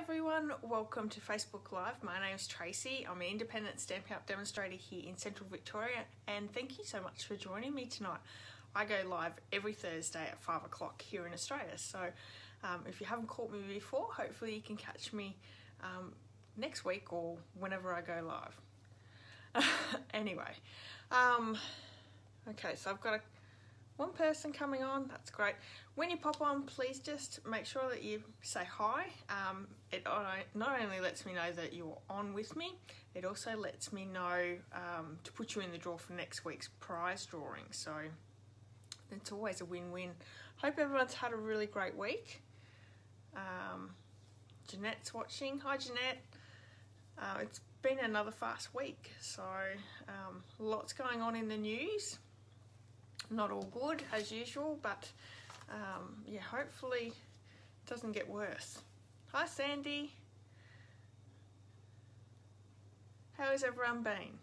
everyone, welcome to Facebook Live. My name is Tracy. I'm an independent Stampin' Up demonstrator here in Central Victoria, and thank you so much for joining me tonight. I go live every Thursday at 5 o'clock here in Australia, so if you haven't caught me before, hopefully you can catch me next week or whenever I go live. Anyway, okay, so I've got one person coming on. That's great. When you pop on, please just make sure that you say hi. It not only lets me know that you're on with me, it also lets me know to put you in the draw for next week's prize drawing. So it's always a win-win. Hope everyone's had a really great week. Jeanette's watching. Hi, Jeanette. It's been another fast week, so lots going on in the news. Not all good as usual, but yeah, hopefully it doesn't get worse. Hi, Sandy. How has everyone been?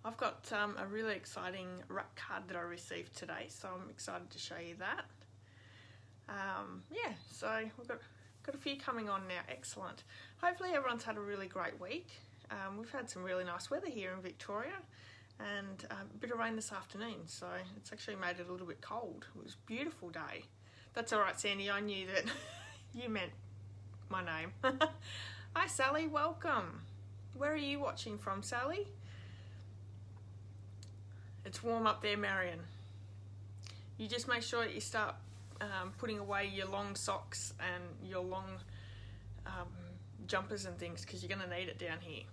I've got a really exciting wrap card that I received today, so I'm excited to show you that. Yeah, so we've got a few coming on now. Excellent. Hopefully everyone's had a really great week. We've had some really nice weather here in Victoria, and a bit of rain this afternoon, so it's actually made it a little bit cold. It was a beautiful day. That's all right, Sandy, I knew that you meant my name. Hi, Sally, welcome. Where are you watching from, Sally? It's warm up there, Marion. You just make sure that you start putting away your long socks and your long jumpers and things, because you're going to need it down here.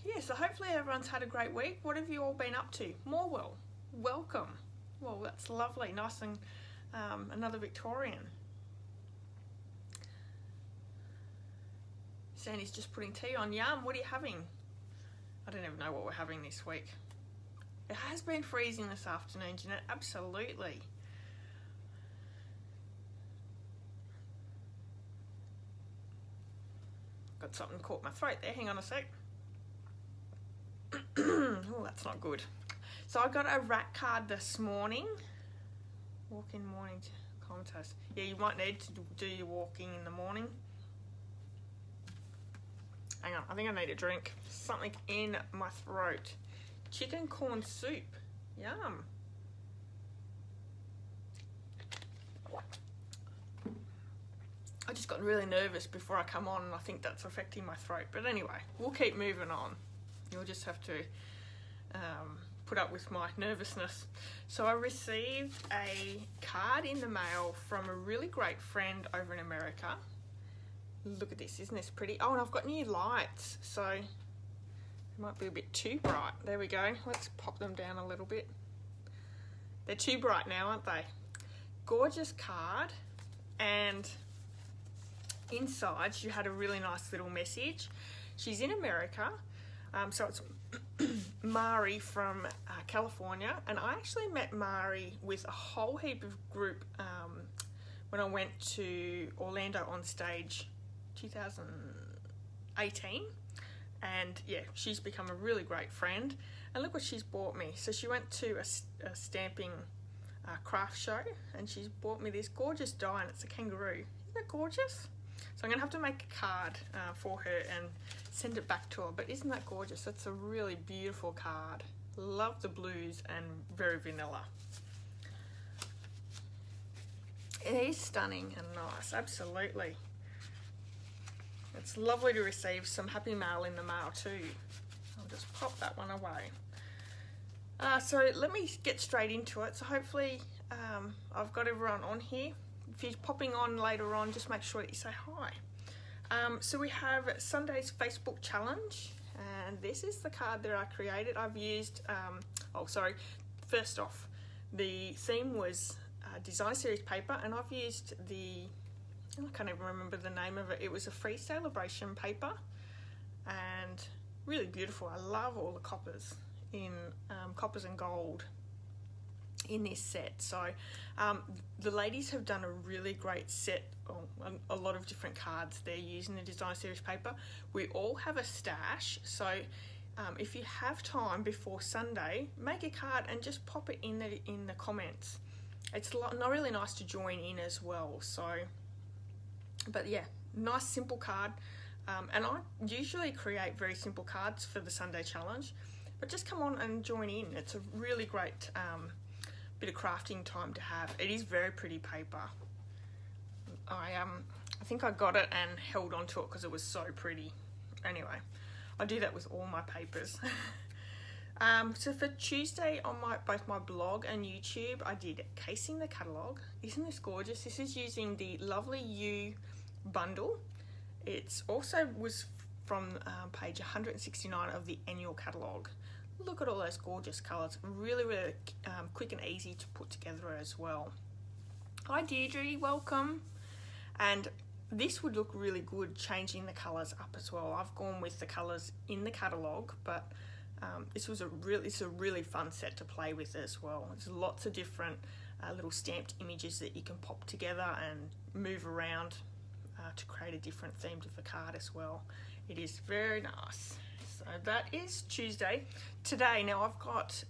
Yeah, so hopefully everyone's had a great week. What have you all been up to? Morwell, welcome. Well, that's lovely, nice and another Victorian. Sandy's just putting tea on. Yum, what are you having? I don't even know what we're having this week. It has been freezing this afternoon, Jeanette, absolutely. Got something caught my throat there, hang on a sec. Oh, that's not good. So I got a rat card this morning. Walk-in morning contest. Yeah, you might need to do your walking in the morning. Hang on, I think I need a drink. Something in my throat. Chicken corn soup. Yum. I just got really nervous before I come on, and I think that's affecting my throat. But anyway, we'll keep moving on. You'll just have to put up with my nervousness. So I received a card in the mail from a really great friend over in America. Look at this, isn't this pretty? Oh, and I've got new lights, so it might be a bit too bright. There we go. Let's pop them down a little bit. They're too bright now, aren't they? Gorgeous card, and inside she had a really nice little message. She's in America, so it's Mari from California, and I actually met Mari with a whole heap of group when I went to Orlando on stage 2018, and yeah, she's become a really great friend. And look what she's bought me. So she went to a stamping craft show, and she's bought me this gorgeous die, and it's a kangaroo. Isn't it gorgeous? So I'm going to have to make a card for her and send it back to her. But isn't that gorgeous? That's a really beautiful card. Love the blues and very vanilla. It is stunning and nice, absolutely. It's lovely to receive some happy mail in the mail too. I'll just pop that one away. So let me get straight into it. So hopefully I've got everyone on here. If you're popping on later on, just make sure that you say hi. So we have Sunday's Facebook challenge, and this is the card that I created. I've used, first off, the theme was design series paper, and I've used I can't even remember the name of it. It was a free celebration paper, and really beautiful. I love all the coppers in coppers and gold in this set. So the ladies have done a really great set, a lot of different cards they're using the design series paper. We all have a stash, so if you have time before Sunday, make a card and just pop it in the comments. It's not really nice to join in as well, so But yeah, nice simple card. And I usually create very simple cards for the Sunday challenge, but just come on and join in. It's a really great bit of crafting time to have. It is very pretty paper. I think I got it and held on to it because it was so pretty. Anyway, I do that with all my papers. So for Tuesday on both my blog and YouTube, I did casing the catalogue. Isn't this gorgeous? This is using the Lovely You bundle. It's also was from page 169 of the annual catalogue. Look at all those gorgeous colours. Really, really quick and easy to put together as well. Hi Deirdre, welcome. And this would look really good changing the colours up as well. I've gone with the colours in the catalogue, but it's a really fun set to play with as well. There's lots of different little stamped images that you can pop together and move around to create a different theme to the card as well. It is very nice. So that is Tuesday. Today, now I've got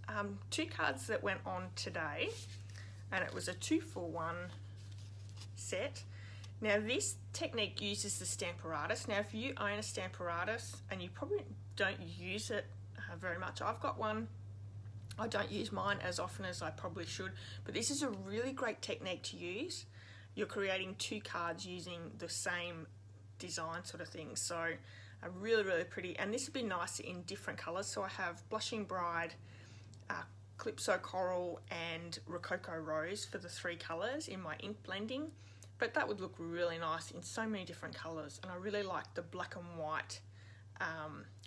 2 cards that went on today, and it was a 2-for-1 set. Now this technique uses the Stamparatus. Now if you own a Stamparatus and you probably don't use it very much, I've got one. I don't use mine as often as I probably should, but this is a really great technique to use. You're creating 2 cards using the same design sort of thing. So really, really pretty. And this would be nice in different colours. So I have Blushing Bride, Calypso Coral and Rococo Rose for the 3 colours in my ink blending. But that would look really nice in so many different colours. And I really like the black and white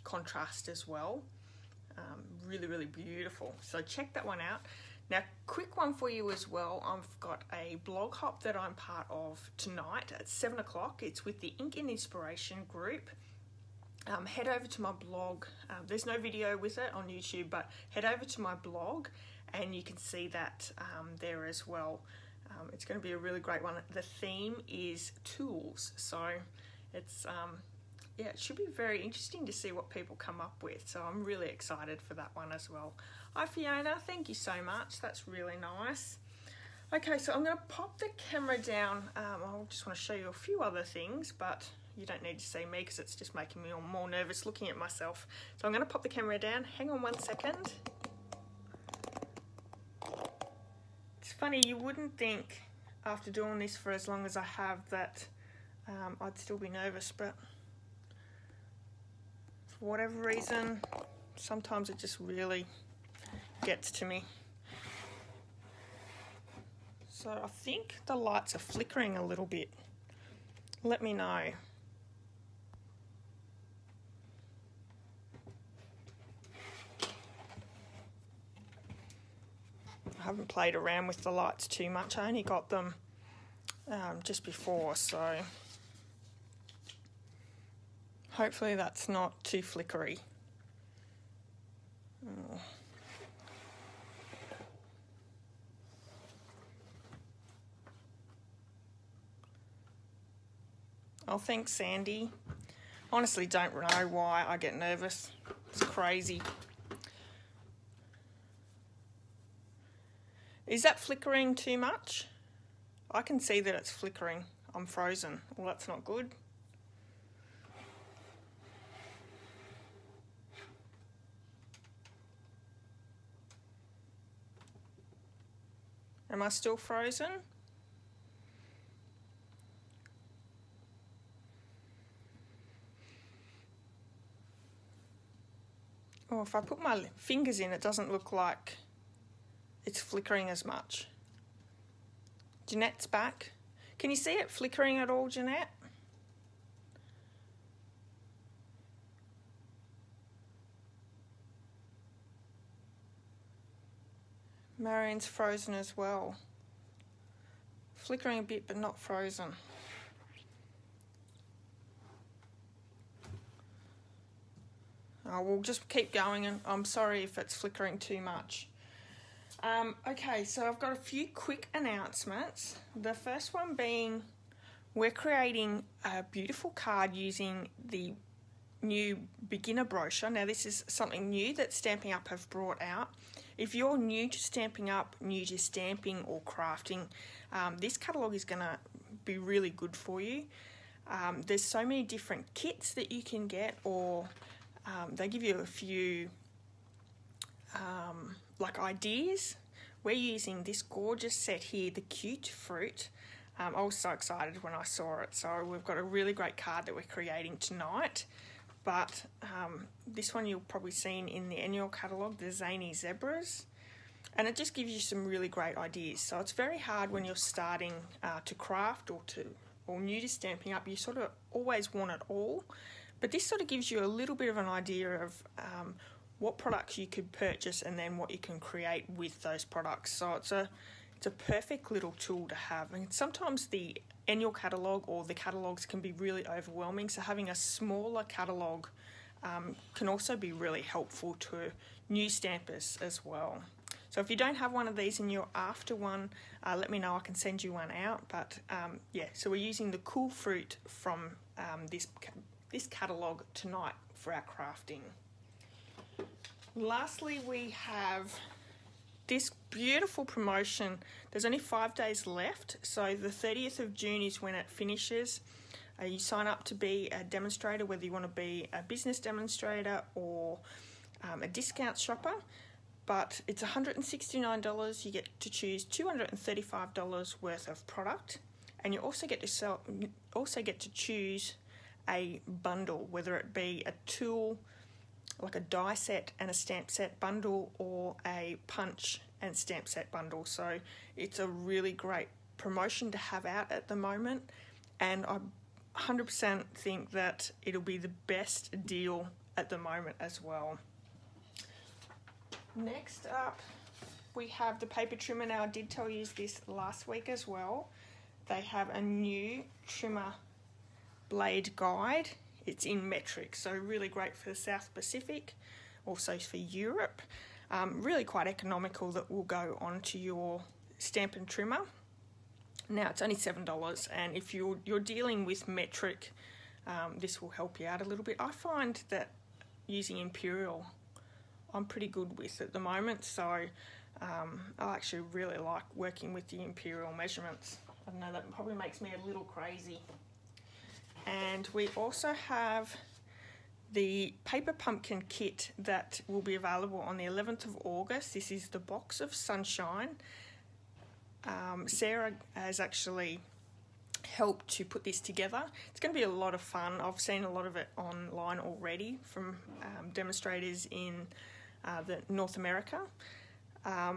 contrast as well. Really, really beautiful. So check that one out. Now, quick one for you as well. I've got a blog hop that I'm part of tonight at 7 o'clock. It's with the Ink and Inspiration group. Head over to my blog. There's no video with it on YouTube, but head over to my blog and you can see that there as well. It's going to be a really great one. The theme is tools, so it's yeah, it should be very interesting to see what people come up with. So I'm really excited for that one as well. Hi Fiona, thank you so much. That's really nice. Okay, so I'm going to pop the camera down. I just want to show you a few other things, but you don't need to see me because it's just making me more nervous looking at myself. So I'm going to pop the camera down. Hang on 1 second. It's funny, you wouldn't think after doing this for as long as I have that I'd still be nervous, but for whatever reason, sometimes it just really gets to me. So I think the lights are flickering a little bit. Let me know. I haven't played around with the lights too much. I only got them just before, so hopefully that's not too flickery. Oh. Oh, thanks, Sandy. Honestly, don't know why I get nervous. It's crazy. Is that flickering too much? I can see that it's flickering. I'm frozen. Well, that's not good. Am I still frozen? Oh, if I put my fingers in, it doesn't look like it's flickering as much. Jeanette's back. Can you see it flickering at all, Jeanette? Marion's frozen as well. Flickering a bit, but not frozen. Oh, we'll just keep going, and I'm sorry if it's flickering too much. Okay, so I've got a few quick announcements. The first one being we're creating a beautiful card using the new beginner brochure. Now this is something new that Stampin' Up have brought out. If you're new to Stampin' Up, new to stamping or crafting, this catalogue is going to be really good for you. There's so many different kits that you can get, or they give you a few like ideas. We're using this gorgeous set here, the Cute Fruit. I was so excited when I saw it. So we've got a really great card that we're creating tonight. But this one you'll probably seen in the annual catalogue, the Zany Zebras. And it just gives you some really great ideas. So it's very hard when you're starting to craft or new to Stampin' Up. You sort of always want it all. But this sort of gives you a little bit of an idea of what products you could purchase and then what you can create with those products. So it's a perfect little tool to have. And sometimes the annual catalogue or the catalogues can be really overwhelming, so having a smaller catalogue can also be really helpful to new stampers as well. So if you don't have one of these and you're after one, let me know, I can send you one out. But yeah, so we're using the Cool Fruit from this catalogue tonight for our crafting. Lastly, we have this beautiful promotion. There's only 5 days left, so the 30th of June is when it finishes. You sign up to be a demonstrator, whether you want to be a business demonstrator or a discount shopper, but it's $169. You get to choose $235 worth of product, and you also get to choose a bundle, whether it be a tool like a die set and a stamp set bundle or a punch and stamp set bundle. So it's a really great promotion to have out at the moment, and I 100% think that it'll be the best deal at the moment as well. Next up, we have the paper trimmer. Now, I did tell you this last week as well. They have a new trimmer blade guide. It's in metric, so really great for the South Pacific, also for Europe. Really quite economical, that will go onto your Stampin' Trimmer. Now it's only $7, and if you're dealing with metric, this will help you out a little bit. I find that using Imperial, I'm pretty good with at the moment, so I actually really like working with the Imperial measurements. I don't know, that probably makes me a little crazy. And we also have the Paper Pumpkin kit that will be available on the 11th of August. This is the Box of Sunshine. Sarah has actually helped to put this together. It's going to be a lot of fun. I've seen a lot of it online already from demonstrators in North America. I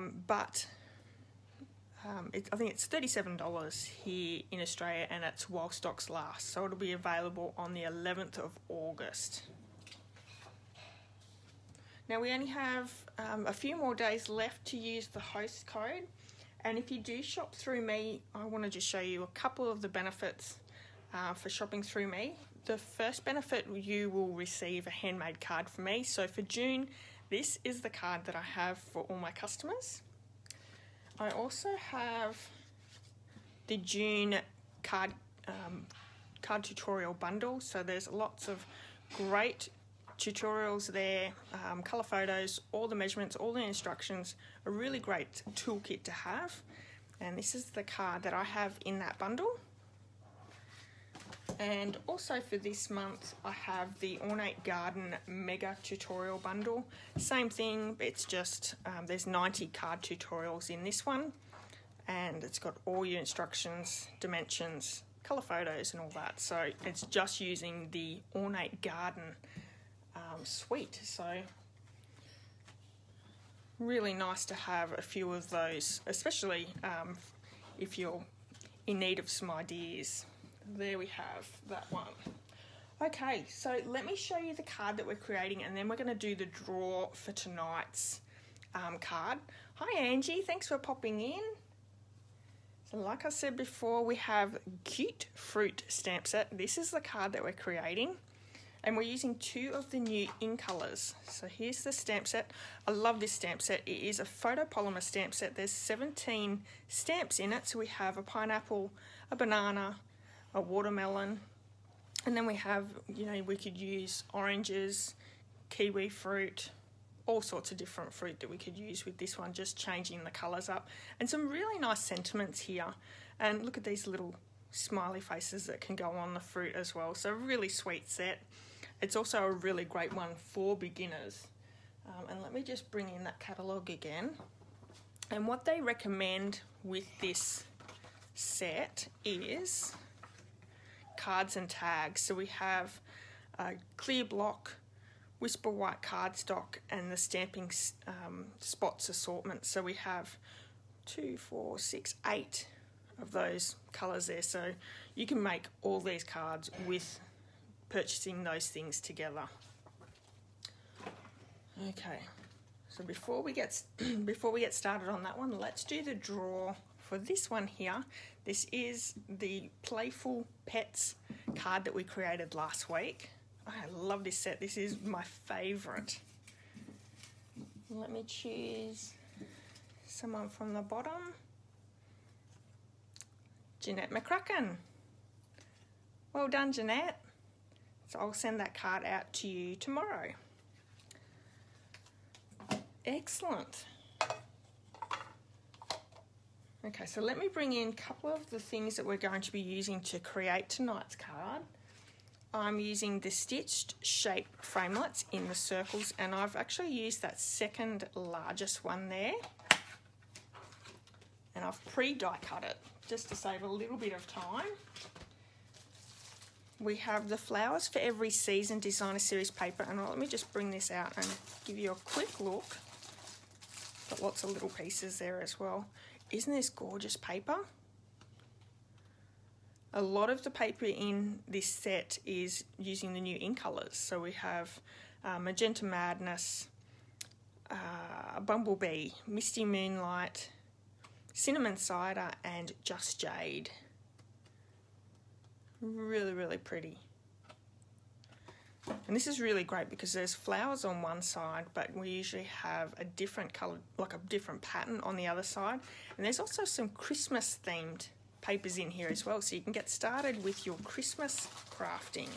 think it's $37 here in Australia, and it's while stocks last. So it'll be available on the 11th of August. Now we only have a few more days left to use the host code. And if you do shop through me, I want to just show you a couple of the benefits for shopping through me. The first benefit, you will receive a handmade card from me. So for June, this is the card that I have for all my customers. I also have the June card tutorial bundle. So there's lots of great tutorials there, colour photos, all the measurements, all the instructions, a really great toolkit to have. And this is the card that I have in that bundle. And also for this month, I have the Ornate Garden Mega Tutorial Bundle. Same thing, it's just, there's 90 card tutorials in this one. And it's got all your instructions, dimensions, colour photos and all that. So it's just using the Ornate Garden suite. So really nice to have a few of those, especially if you're in need of some ideas. There we have that one. Okay, so let me show you the card that we're creating, and then we're going to do the draw for tonight's card. Hi Angie, thanks for popping in. So like I said before, we have Cute Fruit stamp set. This is the card that we're creating, and we're using 2 of the new in colours. So here's the stamp set. I love this stamp set. It is a photopolymer stamp set. There's 17 stamps in it. So we have a pineapple, a banana, a watermelon, and then we have, you know, we could use oranges, kiwi fruit, all sorts of different fruit that we could use with this one, just changing the colours up. And some really nice sentiments here. And look at these little smiley faces that can go on the fruit as well. So a really sweet set. It's also a really great one for beginners. And let me just bring in that catalogue again. And what they recommend with this set is cards and tags. So we have a clear block, Whisper White cardstock, and the stamping spots assortment. So we have 2, 4, 6, 8 of those colours there. So you can make all these cards with purchasing those things together. Okay, so before we get started on that one, let's do the draw for this one here. This is the Playful Pets card that we created last week. I love this set. This is my favourite. Let me choose someone from the bottom. Jeanette McCracken. Well done, Jeanette. So I'll send that card out to you tomorrow. Excellent. Okay, so let me bring in a couple of the things that we're going to be using to create tonight's card. I'm using the stitched shape framelits in the circles, and I've actually used that second largest one there. And I've pre-die cut it just to save a little bit of time. We have the Flowers for Every Season Designer Series paper, and let me just bring this out and give you a quick look. Got lots of little pieces there as well. Isn't this gorgeous paper? A lot of the paper in this set is using the new ink colours. So we have Magenta Madness, Bumblebee, Misty Moonlight, Cinnamon Cider, and Just Jade. Really, really pretty. And this is really great because there's flowers on one side, but we usually have a different colour, like a different pattern on the other side. And there's also some Christmas themed papers in here as well, so you can get started with your Christmas crafting.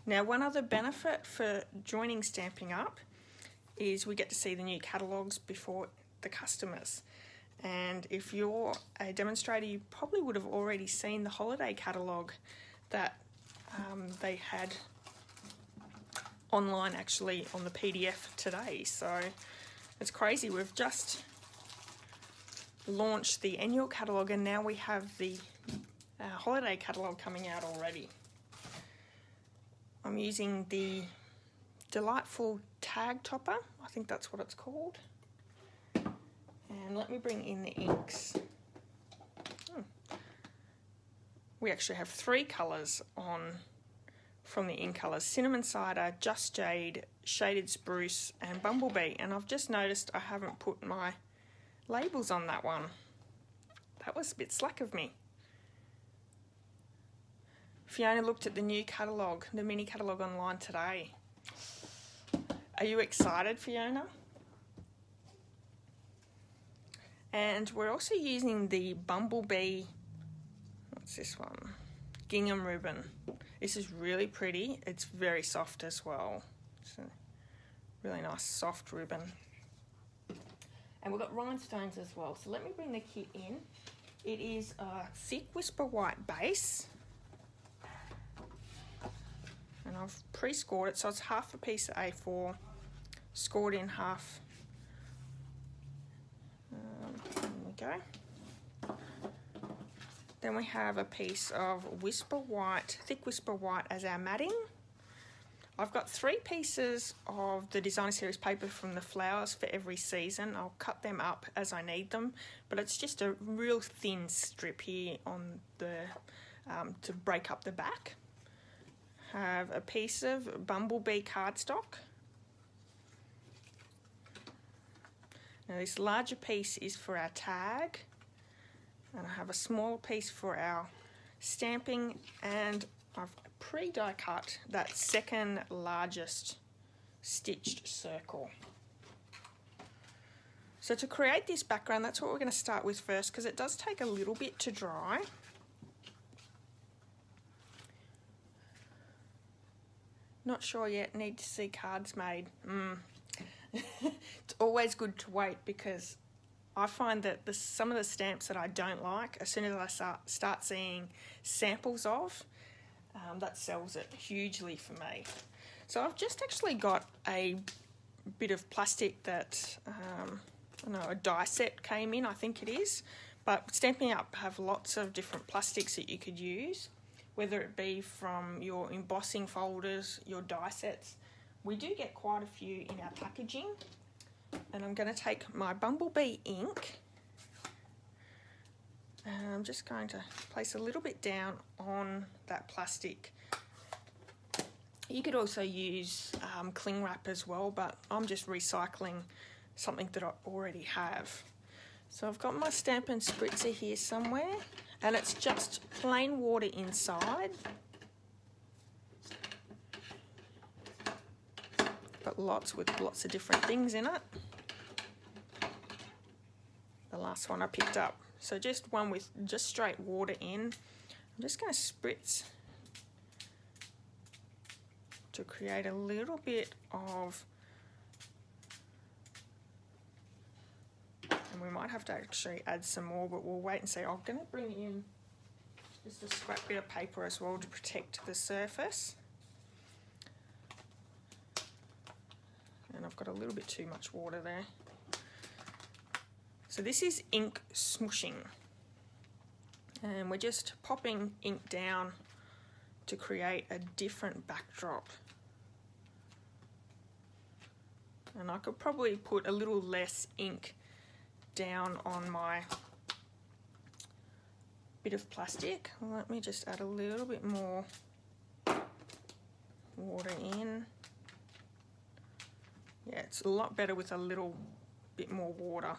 Now, one other benefit for joining Stamping Up is we get to see the new catalogues before the customers. And if you're a demonstrator, you probably would have already seen the holiday catalogue that they had online, actually on the PDF today. So it's crazy. We've just launched the annual catalogue, and now we have the holiday catalogue coming out already. I'm using the Delightful Tag Topper, I think that's what it's called. And let me bring in the inks. We actually have 3 colours on from the ink colours: Cinnamon Cider, Just Jade, Shaded Spruce, and Bumblebee. And I've just noticed I haven't put my labels on that one. That was a bit slack of me. Fiona looked at the new catalogue, the mini catalogue online today. Are you excited, Fiona? And we're also using the Bumblebee, what's this one? Gingham ribbon. This is really pretty. It's very soft as well. It's a really nice soft ribbon. And we've got rhinestones as well. So let me bring the kit in. It is a thick Whisper White base. And I've pre-scored it, so it's half a piece of A4, scored in half. There we go. Then we have a piece of Whisper White, thick Whisper White as our matting. I've got 3 pieces of the Designer Series paper from the Flowers for Every Season. I'll cut them up as I need them, but it's just a real thin strip here on the to break up the back. Have a piece of Bumblebee cardstock. Now this larger piece is for our tag, and I have a smaller piece for our stamping, and I've pre-die cut that second largest stitched circle. So to create this background, that's what we're going to start with first, because it does take a little bit to dry. Not sure yet, need to see cards made. It's always good to wait, because I find that some of the stamps that I don't like, as soon as I start seeing samples of, that sells it hugely for me. So I've just actually got a bit of plastic that, I don't know, a die set came in, I think it is. But Stampin' Up! Have lots of different plastics that you could use, whether it be from your embossing folders, your die sets. We do get quite a few in our packaging. And I'm going to take my Bumblebee ink, and I'm just going to place a little bit down on that plastic. You could also use cling wrap as well, but I'm just recycling something that I already have. So I've got my Stampin' Spritzer here somewhere, and it's just plain water inside. But lots of different things in it. The last one I picked up. So just one with just straight water in. I'm just going to spritz to create a little bit of, and we might have to actually add some more, but we'll wait and see. I'm going to bring in just a scrap bit of paper as well to protect the surface. And I've got a little bit too much water there. So this is ink smooshing. And we're just popping ink down to create a different backdrop. And I could probably put a little less ink down on my bit of plastic. Let me just add a little bit more water in. Yeah, it's a lot better with a little bit more water.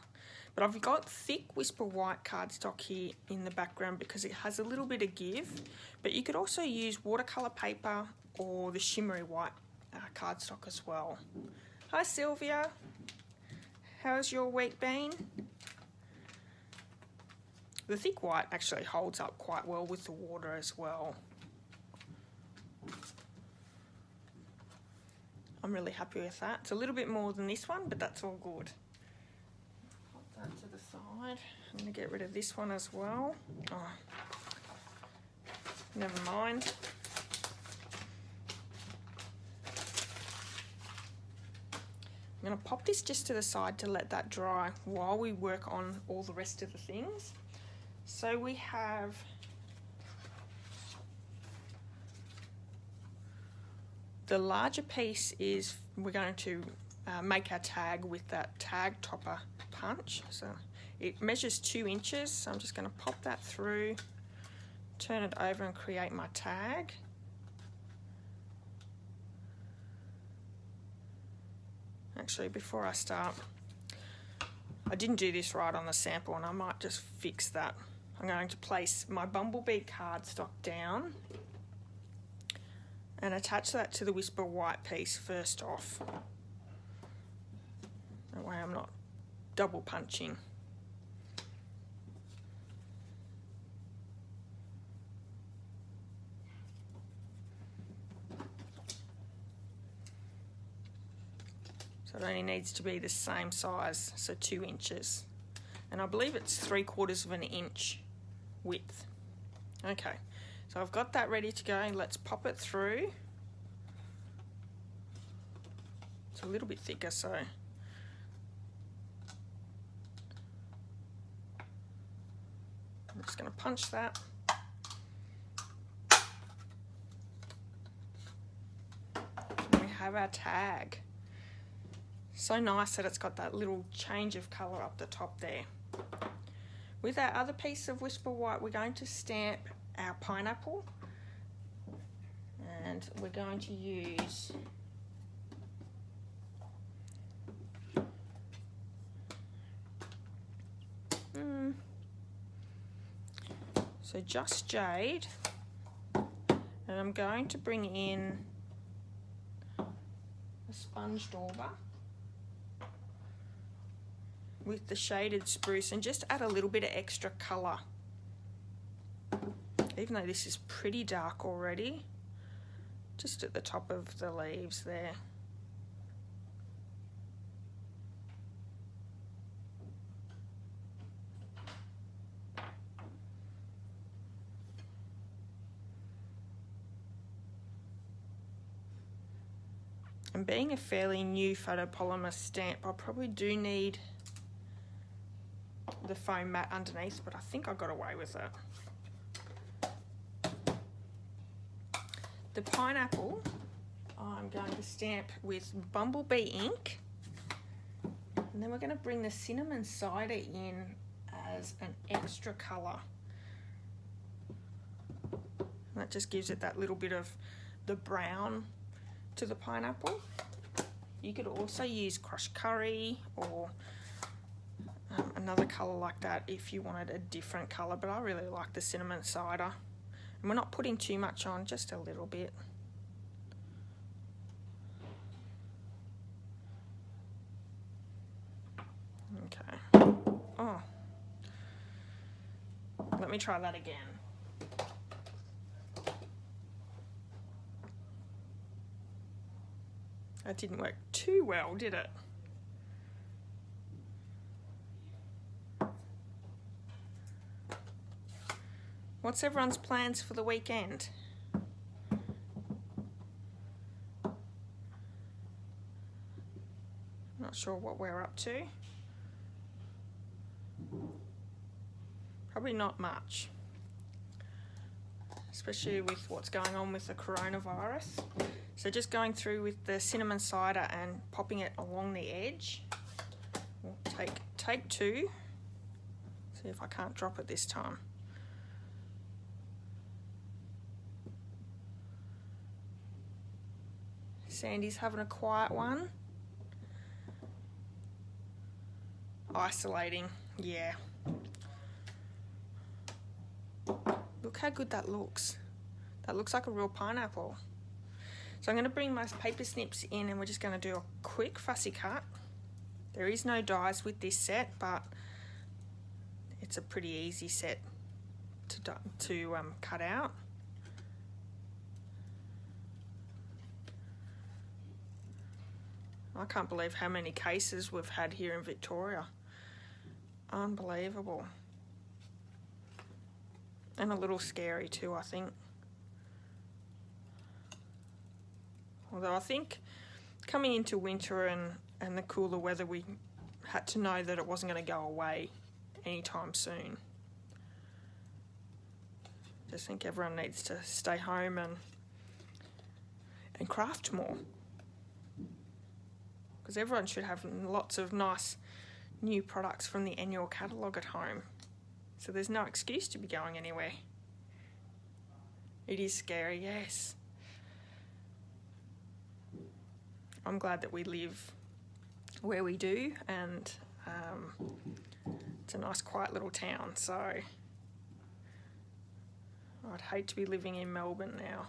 But I've got thick Whisper White cardstock here in the background because it has a little bit of give. But you could also use watercolour paper or the shimmery white cardstock as well. Hi Sylvia, how's your week been? The thick white actually holds up quite well with the water as well. I'm really happy with that. It's a little bit more than this one, but that's all good. Pop that to the side. I'm going to get rid of this one as well. Oh, never mind. I'm going to pop this just to the side to let that dry while we work on all the rest of the things. So we have the larger piece is we're going to make our tag with that tag topper punch. So it measures 2 inches. So I'm just going to pop that through, turn it over and create my tag. Actually, before I start, I didn't do this right on the sample and I might just fix that. I'm going to place my Bumblebee cardstock down and attach that to the Whisper White piece first off. That way I'm not double punching. So it only needs to be the same size, so 2 inches. And I believe it's 3/4 of an inch width. Okay. So I've got that ready to go. Let's pop it through. It's a little bit thicker, so I'm just going to punch that. And we have our tag. So nice that it's got that little change of colour up the top there. With our other piece of Whisper White, we're going to stamp our pineapple, and we're going to use so just jade, and I'm going to bring in a sponge dauber with the shaded spruce and just add a little bit of extra colour. Even though this is pretty dark already, just at the top of the leaves there. And being a fairly new photopolymer stamp, I probably do need the foam mat underneath, but I think I got away with it. The pineapple, I'm going to stamp with Bumblebee ink, and then we're going to bring the cinnamon cider in as an extra colour. That just gives it that little bit of the brown to the pineapple. You could also use crushed curry or another colour like that if you wanted a different colour, but I really like the cinnamon cider. And we're not putting too much on, just a little bit. Okay. Oh. Let me try that again. That didn't work too well, did it? What's everyone's plans for the weekend? Not sure what we're up to. Probably not much, especially with what's going on with the coronavirus. So just going through with the cinnamon cider and popping it along the edge. We'll take two. See if I can't drop it this time. Sandy's having a quiet one. Isolating, yeah. Look how good that looks. That looks like a real pineapple. So I'm going to bring my paper snips in and we're just going to do a quick fussy cut. There is no dies with this set, but it's a pretty easy set to cut out. I can't believe how many cases we've had here in Victoria. Unbelievable. And a little scary too, I think. Although I think coming into winter and the cooler weather, we had to know that it wasn't going to go away anytime soon. Just think everyone needs to stay home and craft more. Because everyone should have lots of nice new products from the annual catalogue at home. So there's no excuse to be going anywhere. It is scary, yes. I'm glad that we live where we do, and it's a nice quiet little town, so I'd hate to be living in Melbourne now.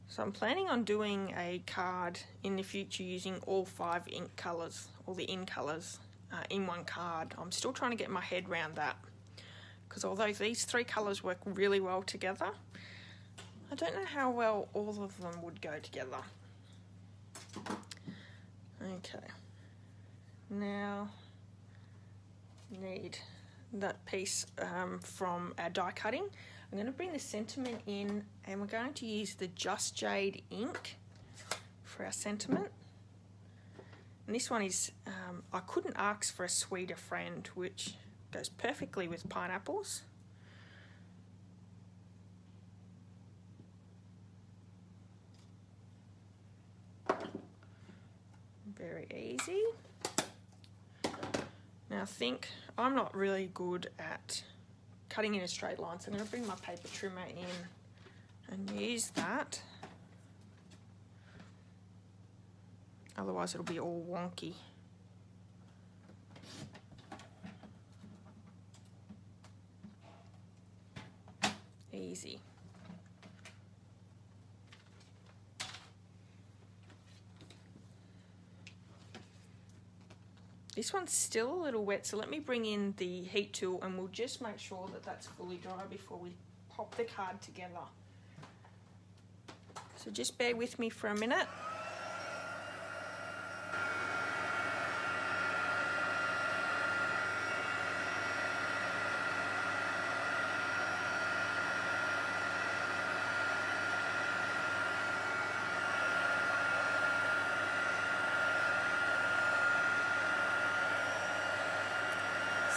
So I'm planning on doing a card in the future using all 5 ink colours, all the in colours in one card. I'm still trying to get my head around that, because although these 3 colours work really well together, I don't know how well all of them would go together. Okay, now need that piece from our die cutting. I'm going to bring the sentiment in, and we're going to use the Just Jade ink for our sentiment. And this one is, I couldn't ask for a sweeter friend, which goes perfectly with pineapples. Very easy. Now I think I'm not really good at cutting in a straight line, so I'm going to bring my paper trimmer in and use that. Otherwise it'll be all wonky. Easy. This one's still a little wet, so let me bring in the heat tool and we'll just make sure that that's fully dry before we pop the card together. So just bear with me for a minute.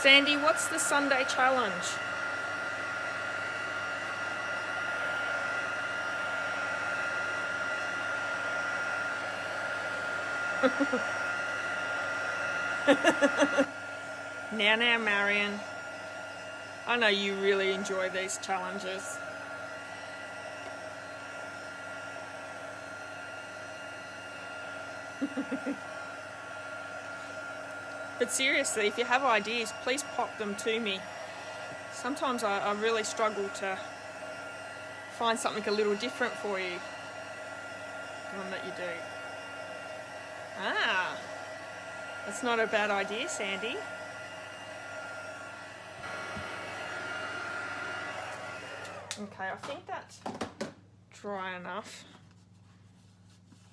Sandy, what's the Sunday challenge? Now, Marion. I know you really enjoy these challenges. But seriously, if you have ideas, please pop them to me. Sometimes I really struggle to find something a little different for you. The one that you do. Ah, that's not a bad idea, Sandy. Okay, I think that's dry enough.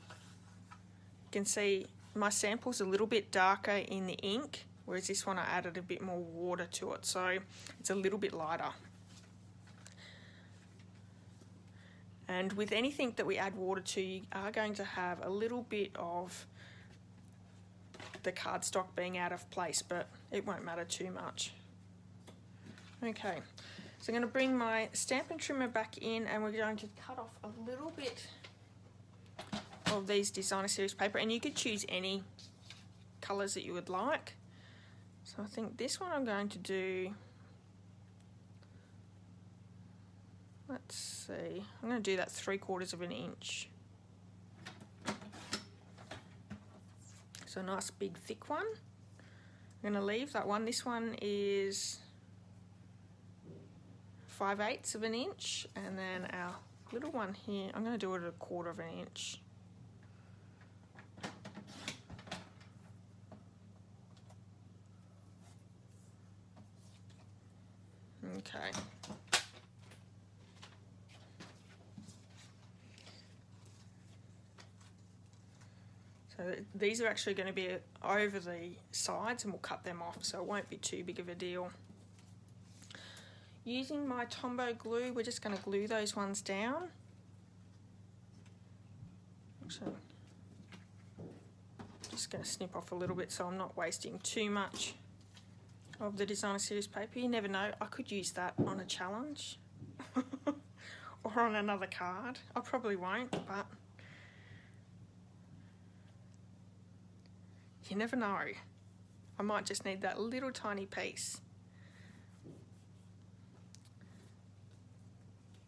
You can see my sample's a little bit darker in the ink, whereas this one I added a bit more water to it, so it's a little bit lighter. And with anything that we add water to, you are going to have a little bit of the cardstock being out of place, but it won't matter too much. Okay, so I'm going to bring my Stampin' Trimmer back in, and we're going to cut off a little bit of these designer series paper, and you could choose any colours that you would like. So I think this one I'm going to do, let's see, I'm going to do that 3/4 of an inch. So a nice big thick one. I'm going to leave that one. This one is 5/8 of an inch, and then our little one here, I'm going to do it at 1/4 of an inch. Okay. So these are actually going to be over the sides, and we'll cut them off, so it won't be too big of a deal. Using my Tombow glue, we're just going to glue those ones down. Actually, just going to snip off a little bit so I'm not wasting too much of the designer series paper. You never know, I could use that on a challenge or on another card. I probably won't, but you never know. I might just need that little tiny piece.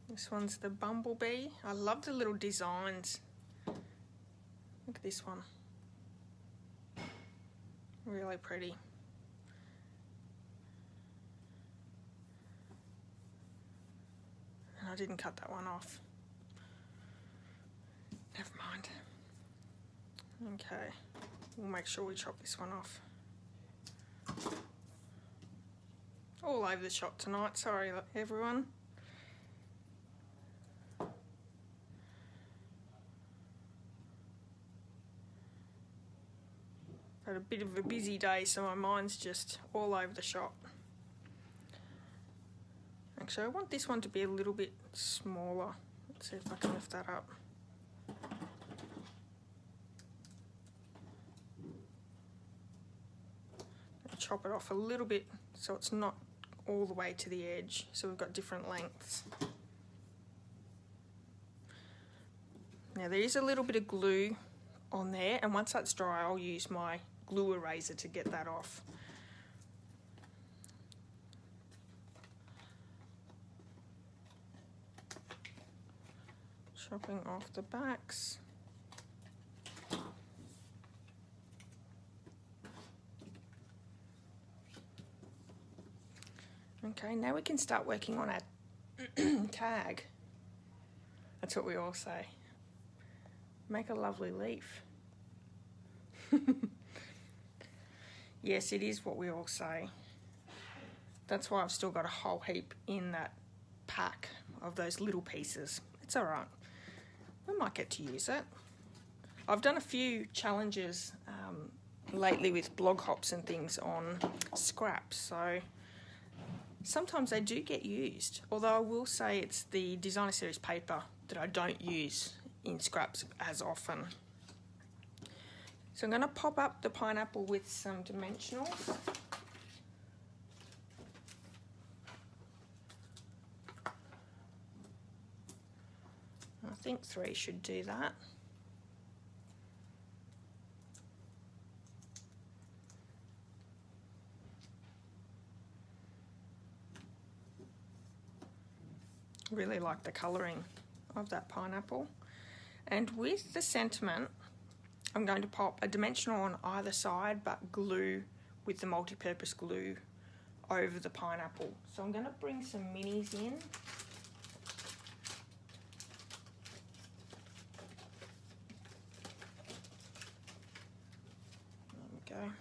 This one's the bumblebee. I love the little designs. Look at this one. Really pretty. And I didn't cut that one off. Never mind. Okay, we'll make sure we chop this one off. All over the shop tonight, sorry everyone. Had a bit of a busy day, so my mind's just all over the shop. Actually, I want this one to be a little bit smaller. Let's see if I can lift that up. I'll chop it off a little bit so it's not all the way to the edge, so we've got different lengths. Now there is a little bit of glue on there, and once that's dry I'll use my glue eraser to get that off. Chopping off the backs. Okay, now we can start working on our tag. That's what we all say. Make a lovely leaf. Yes, it is what we all say. That's why I've still got a whole heap in that pack of those little pieces. It's all right. we might get to use it. I've done a few challenges lately with blog hops and things on scraps, so sometimes they do get used, although I will say it's the designer series paper that I don't use in scraps as often. So I'm going to pop up the pineapple with some dimensionals. I think 3 should do that. Really like the colouring of that pineapple. And with the sentiment, I'm going to pop a dimensional on either side, but glue with the multi-purpose glue over the pineapple. So I'm going to bring some minis in. There we go. I'm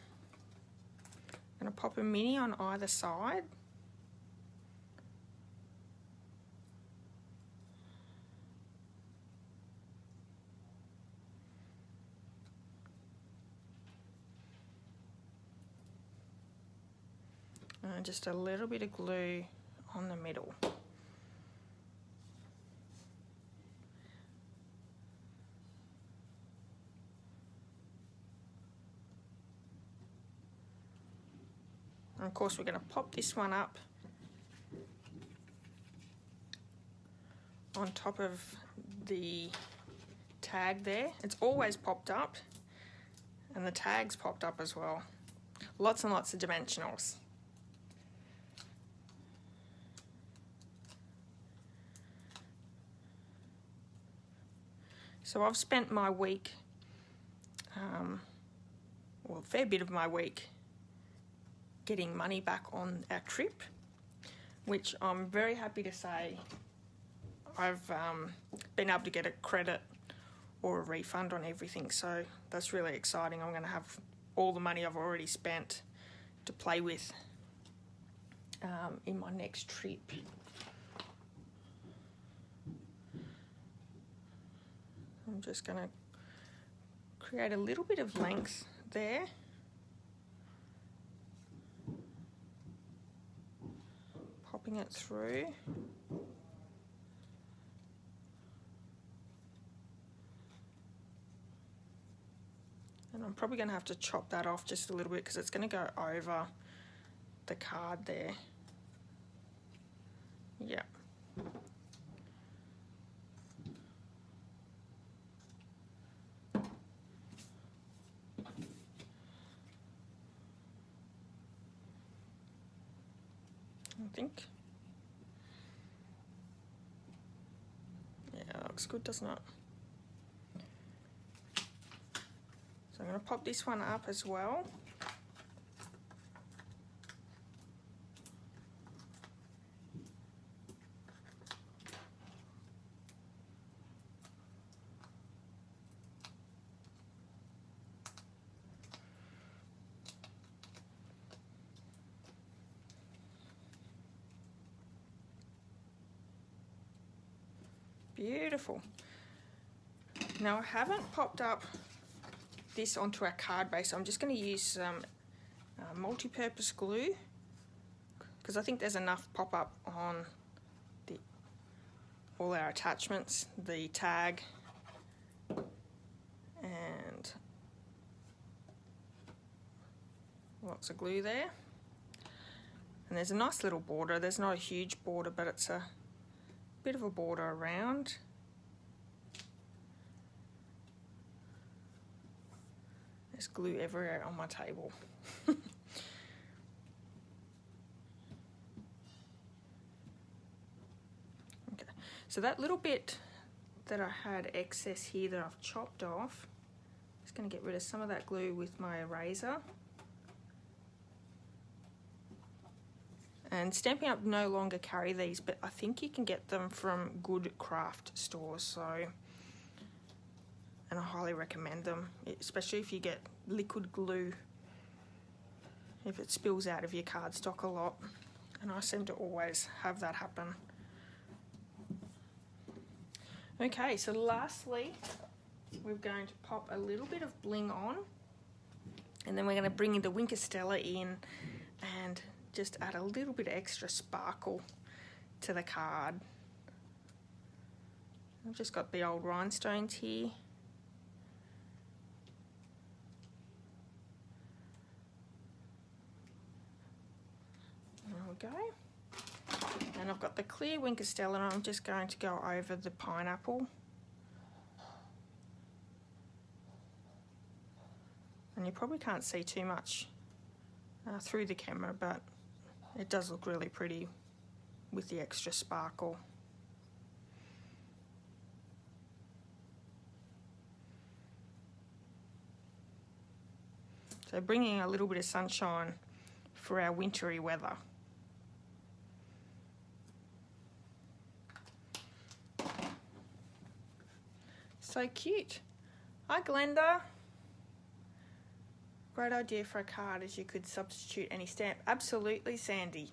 going to pop a mini on either side. And just a little bit of glue on the middle. And of course we're going to pop this one up on top of the tag there. It's always popped up, and the tag's popped up as well. Lots and lots of dimensionals. So I've spent my week, well, a fair bit of my week, getting money back on our trip, which I'm very happy to say I've been able to get a credit or a refund on everything. So that's really exciting. I'm going to have all the money I've already spent to play with in my next trip. I'm just going to create a little bit of length there. Popping it through. And I'm probably going to have to chop that off just a little bit because it's going to go over the card there. Yep. I think. Yeah, that looks good, doesn't it? So I'm going to pop this one up as well. Beautiful. Now I haven't popped up this onto our card base, so I'm just going to use some multi-purpose glue because I think there's enough pop up on all our attachments, the tag and lots of glue there. And there's a nice little border. There's not a huge border, but it's a bit of a border around. There's glue everywhere on my table. Okay, so that little bit that I had excess here that I've chopped off, I'm just going to get rid of some of that glue with my eraser. And Stampin' Up! No longer carry these, but I think you can get them from good craft stores, so, and I highly recommend them, especially if you get liquid glue, if it spills out of your cardstock a lot, and I seem to always have that happen. Okay, so lastly, we're going to pop a little bit of bling on, and then we're going to bring the Wink of Stella in and just add a little bit of extra sparkle to the card. I've just got the old rhinestones here. There we go. And I've got the clear Wink of Stella, and I'm just going to go over the pineapple. And you probably can't see too much through the camera, but it does look really pretty with the extra sparkle. So bringing a little bit of sunshine for our wintry weather. So cute. Hi Glenda. Great idea for a card, as you could substitute any stamp. Absolutely, Sandy.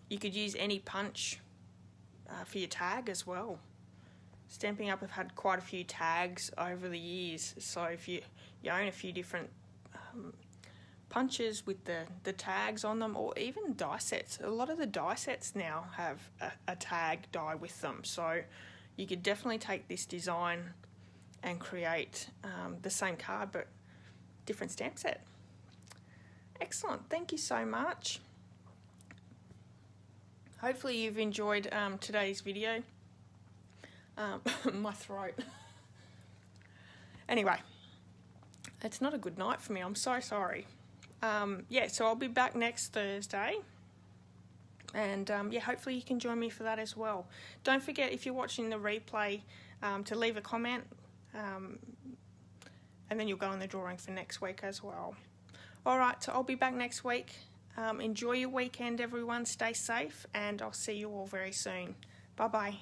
You could use any punch for your tag as well. Stampin' Up have had quite a few tags over the years, so if you own a few different punches with the tags on them, or even die sets. A lot of the die sets now have a tag die with them, so you could definitely take this design and create the same card but different stamp set. Excellent, thank you so much. Hopefully you've enjoyed today's video. My throat. Anyway, it's not a good night for me, I'm so sorry. Yeah, so I'll be back next Thursday, and yeah, hopefully you can join me for that as well. Don't forget, if you're watching the replay, to leave a comment, and then you'll go in the drawing for next week as well. Alright, so I'll be back next week. Enjoy your weekend, everyone, stay safe, and I'll see you all very soon. Bye bye.